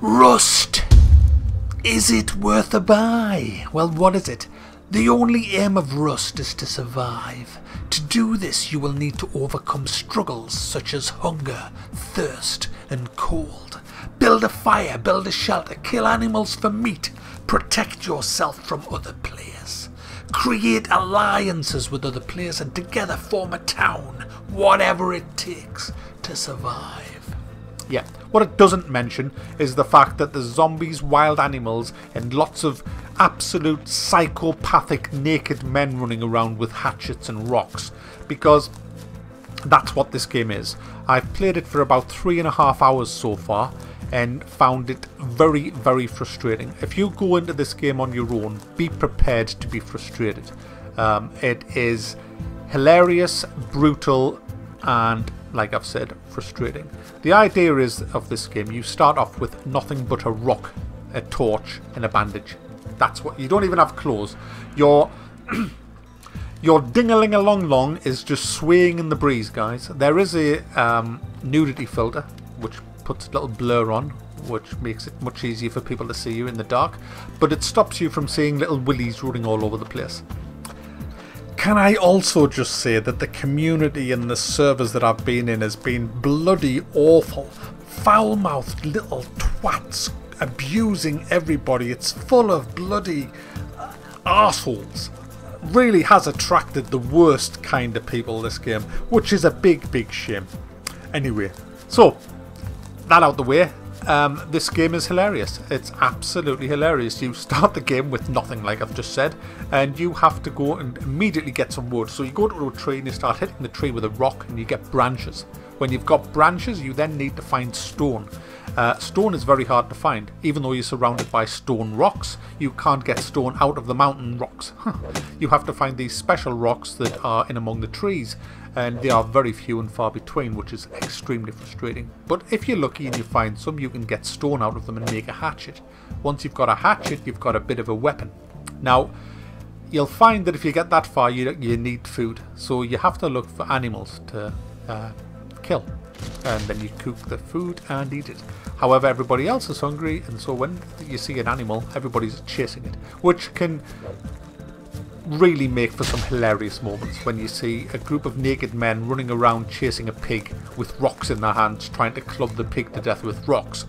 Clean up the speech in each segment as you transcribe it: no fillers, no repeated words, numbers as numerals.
Rust! Is it worth a buy? Well, what is it? The only aim of Rust is to survive. To do this, you will need to overcome struggles such as hunger, thirst, and cold. Build a fire, build a shelter, kill animals for meat, protect yourself from other players. Create alliances with other players and together form a town, whatever it takes to survive. Yeah, what it doesn't mention is the fact that there's zombies, wild animals, and lots of absolute psychopathic naked men running around with hatchets and rocks, because that's what this game is. I've played it for about 3.5 hours so far and found it very, very frustrating. If you go into this game on your own, be prepared to be frustrated. It is hilarious, brutal, and, like I've said, frustrating. The idea is of this game, you start off with nothing but a rock, a torch, and a bandage. That's what you don't even have clothes. Your ding-a-ling-a-long-long is just swaying in the breeze, guys. There is a nudity filter which puts a little blur on, which makes it much easier for people to see you in the dark, but it stops you from seeing little willies running all over the place. Can I also just say that the community and the servers that I've been in has been bloody awful. Foul-mouthed little twats abusing everybody. It's full of bloody arseholes. Really has attracted the worst kind of people, this game, which is a big, big shame. Anyway, so that out the way. This game is hilarious. It's absolutely hilarious. You start the game with nothing, like I've just said, and you have to go and immediately get some wood. So you go to a tree and you start hitting the tree with a rock and you get branches. When you've got branches, you then need to find stone. Stone is very hard to find. Even though you're surrounded by stone rocks, you can't get stone out of the mountain rocks. You have to find these special rocks that are in among the trees, and they are very few and far between, which is extremely frustrating. But if you're lucky and you find some, you can get stone out of them and make a hatchet. Once you've got a hatchet, you've got a bit of a weapon. Now, you'll find that if you get that far, you need food. So you have to look for animals to kill. And then you cook the food and eat it. However, everybody else is hungry, and so when you see an animal, everybody's chasing it, which can really make for some hilarious moments when you see a group of naked men running around chasing a pig with rocks in their hands, trying to club the pig to death with rocks.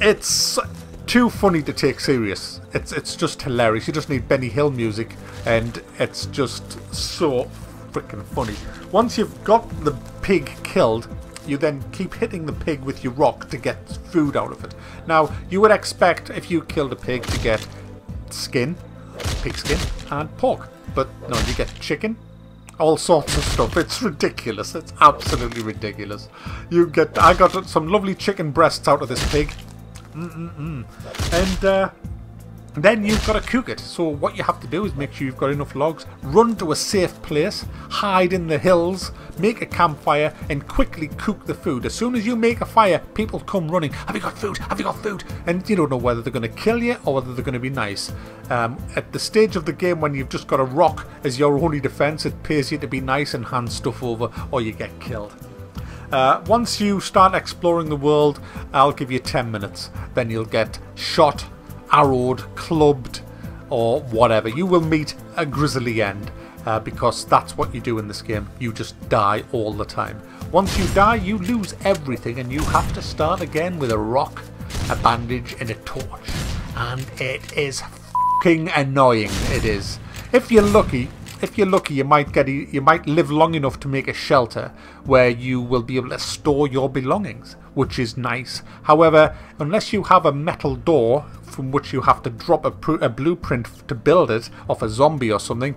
It's too funny to take serious. It's just hilarious. You just need Benny Hill music, and it's just so freaking funny. Once you've got the pig killed, you then keep hitting the pig with your rock to get food out of it. Now, you would expect if you killed a pig to get skin, pig skin, and pork. But no, you get chicken, all sorts of stuff. It's ridiculous. It's absolutely ridiculous. I got some lovely chicken breasts out of this pig. And then you've got to cook it. So what you have to do is make sure you've got enough logs, run to a safe place, hide in the hills, make a campfire, and quickly cook the food. As soon as you make a fire, people come running. Have you got food? Have you got food? And you don't know whether they're going to kill you or whether they're going to be nice. At the stage of the game when you've just got a rock as your only defense, it pays you to be nice and hand stuff over, or you get killed. Once you start exploring the world, I'll give you 10 minutes. Then you'll get shot, arrowed, clubbed, or whatever. You will meet a grisly end, because that's what you do in this game. You just die all the time. Once you die, you lose everything, and you have to start again with a rock, a bandage, and a torch. And it is fucking annoying. It is. If you're lucky, you might live long enough to make a shelter where you will be able to store your belongings, which is nice. However, unless you have a metal door from which you have to drop a blueprint to build it off a zombie or something,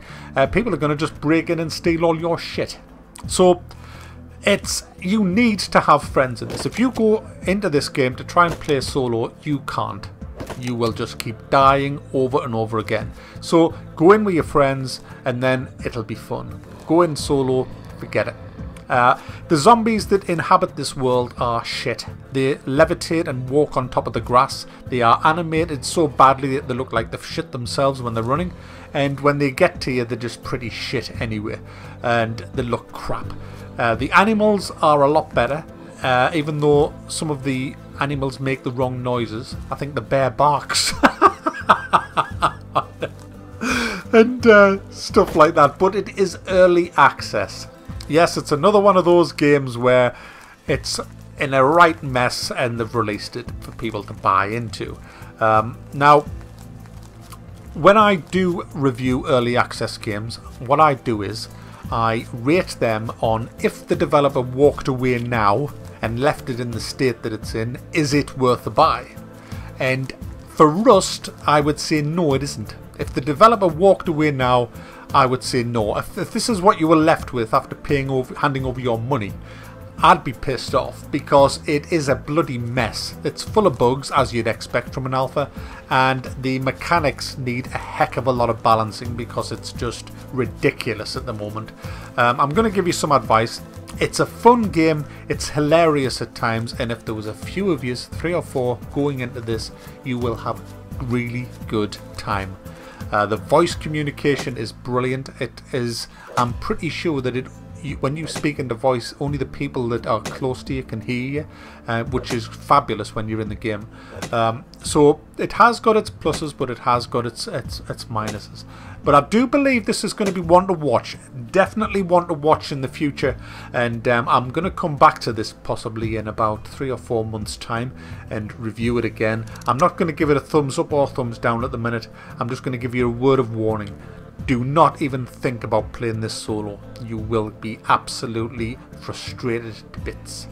people are going to just break in and steal all your shit. So you need to have friends in this. If you go into this game to try and play solo, you can't. You will just keep dying over and over again. So go in with your friends and then it'll be fun. Go in solo, forget it. The zombies that inhabit this world are shit. They levitate and walk on top of the grass. They are animated so badly that they look like they've shit themselves when they're running. And when they get to you, they're just pretty shit anyway. And they look crap. The animals are a lot better. Even though some of the animals make the wrong noises. I think the bear barks. And stuff like that. But it is early access. Yes, it's another one of those games where it's in a right mess and they've released it for people to buy into. Now, when I do review early access games, what I do is I rate them on, if the developer walked away now and left it in the state that it's in, is it worth a buy? And for Rust, I would say no, it isn't. If the developer walked away now, I would say no. If this is what you were left with after handing over your money, I'd be pissed off, because it is a bloody mess. It's full of bugs, as you'd expect from an alpha, and the mechanics need a heck of a lot of balancing because it's just ridiculous at the moment. I'm going to give you some advice. It's a fun game, it's hilarious at times, and if there was a few of you, 3 or 4, going into this, you will have really good time. The voice communication is brilliant. It is, I'm pretty sure that when you speak into voice, only the people that are close to you can hear you, which is fabulous when you're in the game. So it has got its pluses, but it has got its minuses. But I do believe this is going to be one to watch. Definitely one to watch in the future. And I'm going to come back to this possibly in about 3 or 4 months' time and review it again. I'm not going to give it a thumbs up or thumbs down at the minute. I'm just going to give you a word of warning. Do not even think about playing this solo. You will be absolutely frustrated to bits.